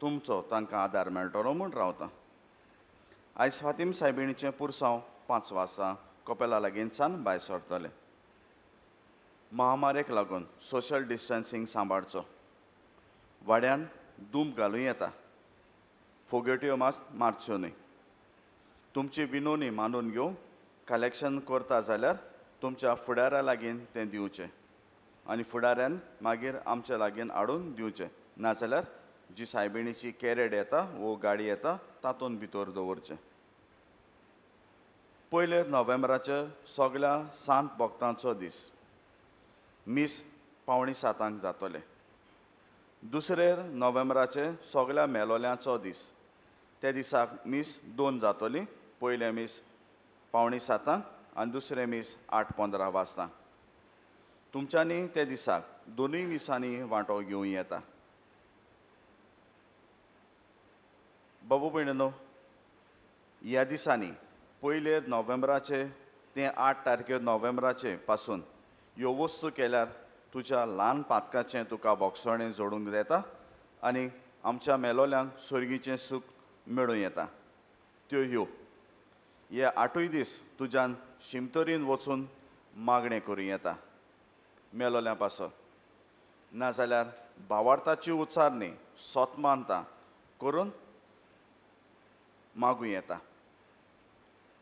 तुमचो तांकां आदार मेळटलो म्हूण रावता. आयज फातीम सायबिणीचें पुरसांव 5 वाजता कपेला लागींच्यान भायर सरतलें. महामारेक लागून सोशल डिस्टन्सींग सांबाळचो. वाड्यान धूप घालूं येता. फोगेट्यो मारच्यो न्हय. तुमची विनोवणी मानून घेवं कलेक्शन करता जाल्यार तुमच्या फुडाऱ्या लागीं तें दिवचें आनी फुडाऱ्यान मागीर आमच्या लागीं हाडून दिवचें. नाजाल्यार जी सायबिणीची कॅरेट येता वो गाडी येता तातूंत भितर दवरचें. 1 नोव्हेंबराचे सगळ्या सांत भक्तांचो दीस. मीस 6:45 जातले. 2 नोव्हेंबराचे सगळ्या मेलोल्यांचो दीस. त्या दिसाक मीस 2 जातली. पयले मीस 6:45 आनी दुसरे मीस 8:15 वाजता. तुमच्यांनी त्या दिसाक दोनूय मिसांनी वांटो घेवं येता. बाबू भयणीनो ह्या दिसांनी 1 नोव्हेंबराचे ते 8 तारखेर नोव्हेंबराचे पासून ह्यो वस्तू केल्यार तुज्या ल्हान पातकाचें तुका भोगसणें जोडूंक येता आनी आमच्या मेलोल्यांक स्वर्गीचें सूख मेळूं येता. त्यो ह्यो हे 8 दीस तुज्यान शिमतरीन वचून मागणें करूं येता मेलोल्या पासत. नाजाल्यार भावार्थाची उच्चारणी सोतमानता करून मागूं येता.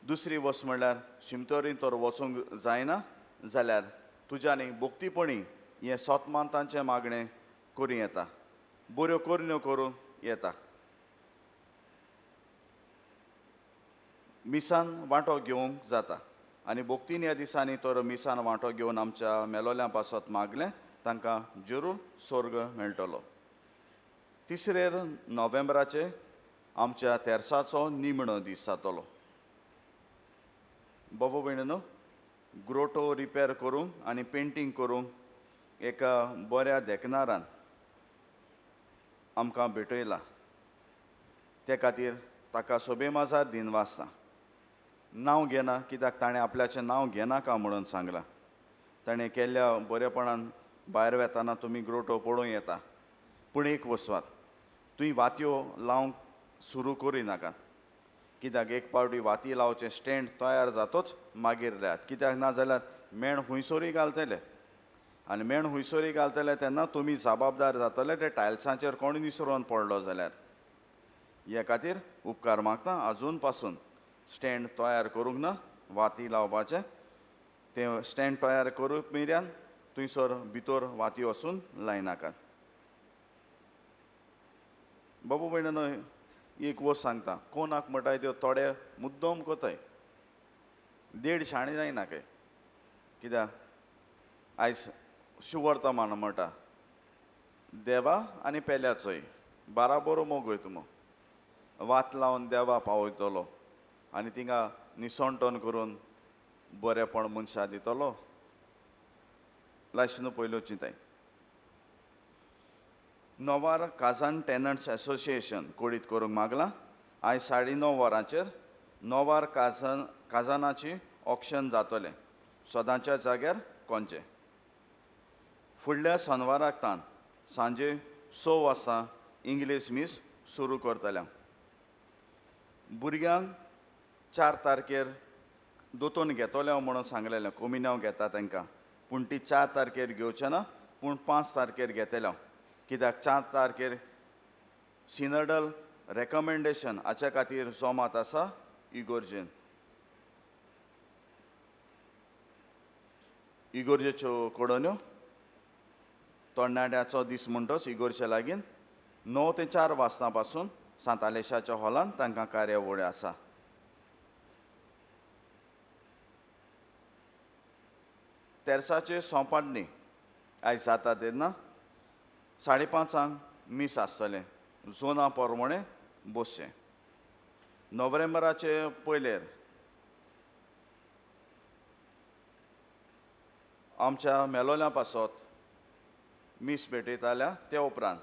दुसरी वस्त म्हणल्यार शिमतरीन तर वचूंक जायना जाल्यार तुज्यांनी भोक्तीपणी हें सोतमानतांचें मागणें करूं येता. बऱ्यो करण्यो करूं येता. मिसान वांटो घेवंक जाता आनी भोक्तीन ह्या दिसांनी तर मिसान वांटो घेवन आमच्या मेलोल्या पासत मागलें तांकां जरूर स्वर्ग मेळटलो. 3 नोव्हेंबराचे आमच्या तेर्साचो निमणो दीस जातलो. बाबा भयणीनो, ग्रोटो रिपेर करूंक आनी पेंटींग करूंक एका बऱ्या देखणारान आमकां भेटयला. ते खातीर ताका सोबेमाजार दिन वाजता. नांव घेना कित्याक ताणें आपल्याचें नांव घेनाका म्हणून सांगलां. ताणें केल्ल्या बरेपणान भायर वेताना तुमी ग्रोटो पळोवं येता. पूण एक वसवात, तुवें वातयो लावंक सुरू करिनाकात. कित्याक एक पावटी वाती लावचें स्टँड तयार जातोच मागीर लायात. कित्याक ना जाल्यार मेण हुंयसरी घालतले आनी मेण हुंयसरी घालतले तेन्ना तुमी जबाबदार जातले ते टायल्सांचेर कोण निसरोन पडलो जाल्यार. हे खातीर उपकार मागता आजून पासून स्टँड तयार करूंक ना वाती लावपाचें. तें स्टँड तयार करूंक मेरेन थंयसर भितर वाती वचून लायनाकात. बाबा भयणीनो, एक वस्त सांगता, कोणाक म्हणटाय त्यो थोडे मुद्दम कोताय. देड शाणी जायना काय. कित्याक आयज शिवर्तमान म्हणटा देवा आनी पेल्याचोय बाराबोर मोग वयता. वात लावन देवा पावयतलो आनी थिंगा निसणटोन करून बरेपण मनशां दितलो. लायशन पयलो चिंताय. नोवार काझान टेनंट्स एसोसिएशन कोडीत करूंक मागलां. आयज 9:30 वरांचेर नोवार काझानाची ऑक्शन जातलें. सदांच्या जाग्यार कोणचें. फुडल्या शेनवाराक तान सांजे 6 वाजता इंग्लीश मीस सुरू करतल्या. भुरग्यांक 4 तारखेर दोतोन घेतले म्हणून सांगलेलें. कोमिन्यांव घेता तांकां. पूण ती 4 तारखेर घेवचें ना, पूण 5 तारखेर घेतल्या. कित्याक 4 तारखेर सिनडल रेकमेंडेशन हाचे खातीर जोमात आसा इगोर्जेन. इगोर्जेच्यो कोडोन्यो तोंडाट्याचो दीस म्हणटोच इगोर्जे लागीं 9 ते 4 वाजता पासून सांत आलेशाच्या हॉलांत तांकां कार्यावळी आसा. तेर्साचे सोंपाडणी आयज जाता तेन्ना 5:30 मीस आसतलें. जोना पोरमोणें बसचें. नोव्हेंबराचे पयलेर आमच्या मेलोल्या पासत मीस भेटयताल्या. ते उपरांत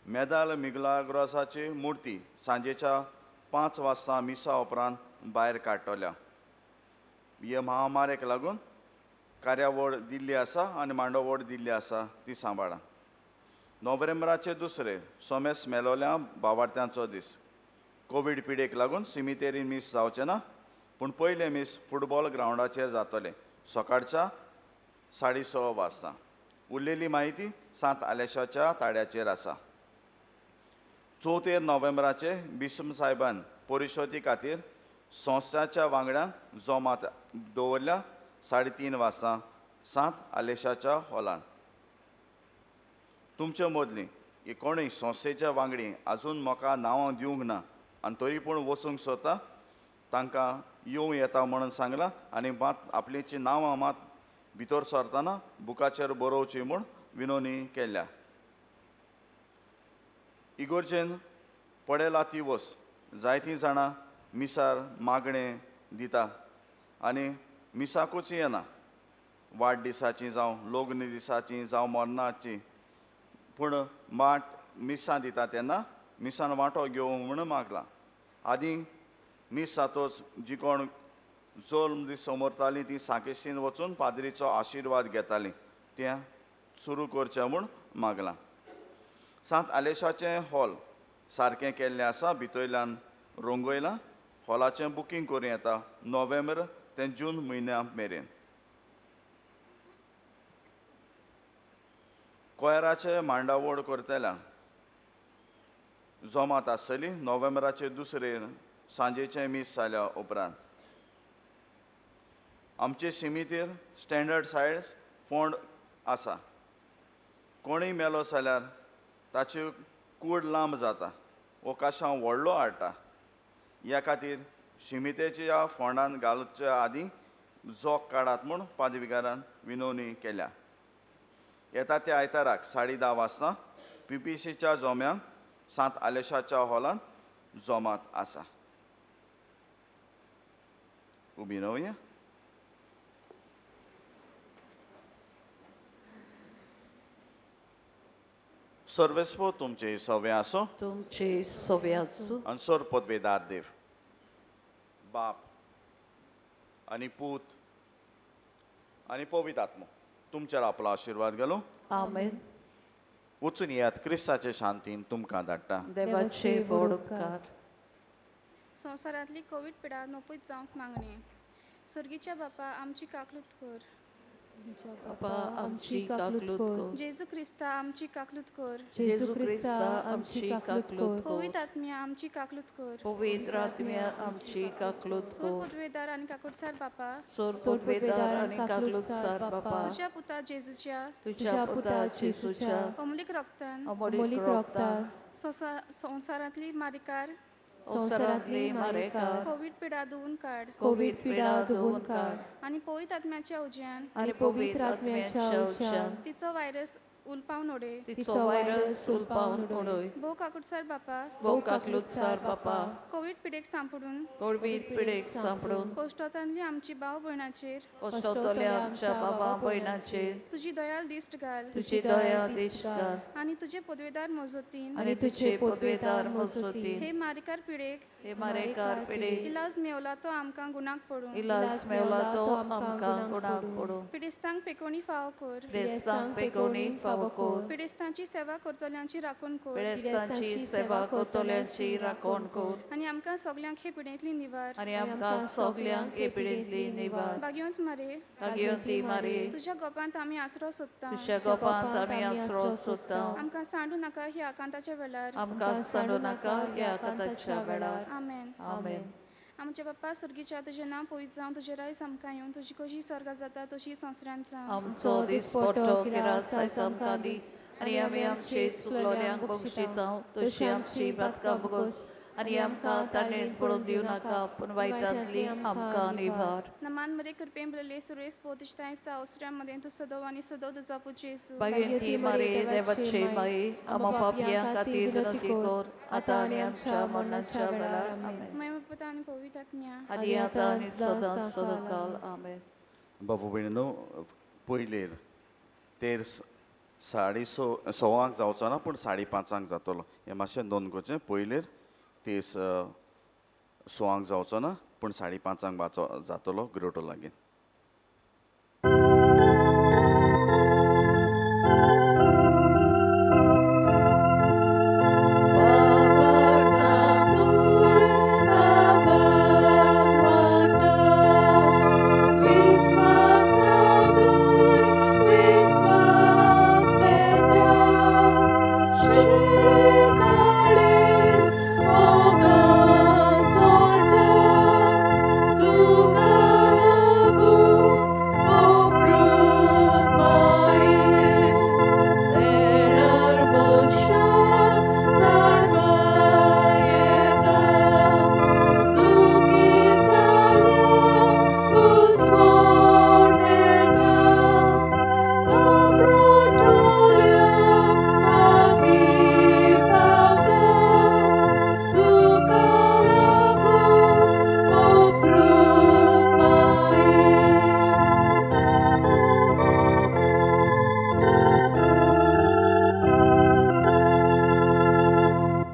मेदाल मिग्लाग्रोसाची मुर्ती सांजेच्या 5 वाजता मिसा उपरांत भायर काडटल्या. हे महामारेक लागून कार्यावळ दिल्ली आसा आनी मांडोवळ दिल्ली आसा ती सांबाळा. नोव्हेंबराचे 2 सोमेस मेलोल्या भावार्थ्यांचो दीस. कोवीड पिडेक लागून सिमितेरीन मीस जावचें ना, पूण पयले मीस फुटबॉल ग्रावंडाचेर जातले सकाळच्या 6:30 वाजता. उरलेली म्हायती सांत आलेशाच्या ताड्याचेर आसा. 4 नोव्हेंबराचे बिस्म सायबान परिशोधी खातीर संस्थाच्या वांगड्यांक जोमात दवरल्या 3:30 वाजता सांत आलेशाच्या हॉलांत. तुमचे मदलीं कोणूय संस्थेच्या वांगडी आजून म्हाका नांवां दिवंक ना आनी तरी पूण वचूंक सोदता तांकां येवं येता म्हणून सांगलां. आनी मात आपलींची नांवां मात भितर सरतना बुकाचेर बरोवची म्हूण विनोवणी केल्या. इगोर्जेन पडयला ती वस जायतीं जाणां मिसार मागणें दिता आनी मिसाकूच येना. वाडदिसाचीं जावं लग्न दिसाचीं जावं मरणाचीं. पूण माट मिसां दिता तेन्ना मिसान वांटो घेवं म्हूण मागलां. आदीं मीस जातोच जीं कोण जल्म दीस समोरतालीं तीं सांकेसीन वचून पाद्रीचो आशिर्वाद घेतालीं. तें सुरू करचें म्हूण मागलां. सांत आलेशाचें हॉल सारकें केल्लें आसा. भितरल्यान रंगयलां. हॉलाचें बुकींग करूं येता नोव्हेंबर ते जून म्हयन्या मेरेन. कोयराचे मांडावळ करतल्यांक जोमात आसतली नोव्हेंबराचे 2 सांजेचें मीस जाल्या उपरांत. आमचे सिमितेर स्टँडर्ड सायज फोंड आसा. कोणूय मेलो जाल्यार ताची कूड लांब जाता वो काशां व्हडलो हाडटा. ह्या खातीर शिमितेच्या फोंडांत घालचे आदीं जोक काडात म्हूण पादविकारान विनोवणी केल्या. येता त्या आयताराक 10:30 वाजता PPCच्या जोम्यांक सांत आलेशाच्या हॉलांत जोमात आसा. उबी रावया. सर्वेस्पो तुमचे सवे आसो तुमचे सवे आसूं आणि सोर पदवेदार देव बाप आणि पूत आणि पवित्र आत्मो तुमच्यावर आपलो आशीर्वाद घालो आमेन. वचून येयात क्रिस्ताचे शांतीन तुमकां धाडटा देवाचे व्हड उपकार. संवसारांतली कोवीड पिडा नोपूच जावंक मागणे. स्वर्गीच्या बापा आमची काकलूत कर. बापा आमची काकलूत कर. जेजू क्रिस्ता आमची काकलूत कर. जेजू क्रिस्ता आमची काकलूत पवित्र कर. आत्म्या आमची काकलूत कर. पवित्र आत्म्या आमची काकलूत सोर कर. पदवेदार आणि काकुटसार बापा सोर पदवेदार आणि काकलूतसार बापा तुझ्या पुता जेजूच्या तुझ्या पुता जेसूच्या अमूलिक रक्तान अमोलिक रक्तान संवसारांतली मारिकार संवसारांतली मारेकार कोवीड पिडा धुवून काड. कोविड पिडा धुवून काड. आणि पवित्र आत्म्याच्या उज्यान आणि पवित्र आत्म्याच्या उज्यान तिचो व्हायरस उलपावन उडय. तिचो व्हायरस सुलपावन उडय. भोव काकुटसार बापा भोव काकलूतसार बापा कोवीड पिडेक सांपडून कोविड पिडेक सांपडून कोश्टांतली आमची भाव भयणाचेर कश्टांतल्या आमच्या बाबा भयणाचेर तुझी दयाल दिश्ट घाल. तुझी दया दिश्ट घाल. आणि तुझे पदवेदार मोजतीन आणि तुझे पदवेदार मजतीन हे मारिकार पिडेक हे मारेकार पिडेक इलाज मेवला तो आमकां गुणाक पडून. इलाज मेवला तो आमकां गुणाक पडून. पिडेस्तांक पेकोणी फाव कर. प्रेस्तांक पेकोणी फावो कर. पिडेस्तांची सेवा करतल्यांची राखण कर. प्रेस्तांची सेवा करतल्यांची राखण कर. आणि आमकां सगल्यांक हे पिडेंतली निवार. आणि आमकां सगल्यांक हे पिडेंतली निवार. भाग्यवंत मारे भाग्यवंती मारी तुझ्या गोपांत आमी आसरो सोदता. तुझ्या गोपांत आमी आसरो सोदता. आमकां सांडू नाका ही आकांताच्या वेळार. आमकां सांडू नाका ह्या आकांताच्या वेळार. आमेन. आमेन. आमचे बाप्पा स्वर्गीच्या तुझें नांव पवित्र जावं. तुजें रायज आमकां येवं. तुजी कशी स्वर्गात जाता तशी संवसारांत जावं. आमचो दिसपट्टो किरास आयज आमकां दी. आनी आमी आमचे चुकलोल्यांक बक्षिता तशी आमची बातकां बगोस. आनी आमकां ताणें पडून दिवं नाका पूण वायटांतली आमकां निवार. नमान मरे कृपेन बरले सुरेश पोतिश्ताय सावसऱ्या मदें तूं सदो आनी सदो तुजो पुजे येसू. भाग्यवंती मारे देवाचे माये आमो पापयां खातीर विनंती कर आतां आनी आमच्या मरणाच्या वेळार. आमेन. महिमा पिता आनी पवित्र आत्म्या. आनी आतां आनी सदां सदांकाल. आमेन. बाबू भयणीनो पयलेर तेर सवांक जावचो ना पूण 5:30 जातलो हें मातशें नोंद करचें. पयलेर तेस सवांक जावचो ना पूण 5:30 जातलो ग्रोटो लागीं.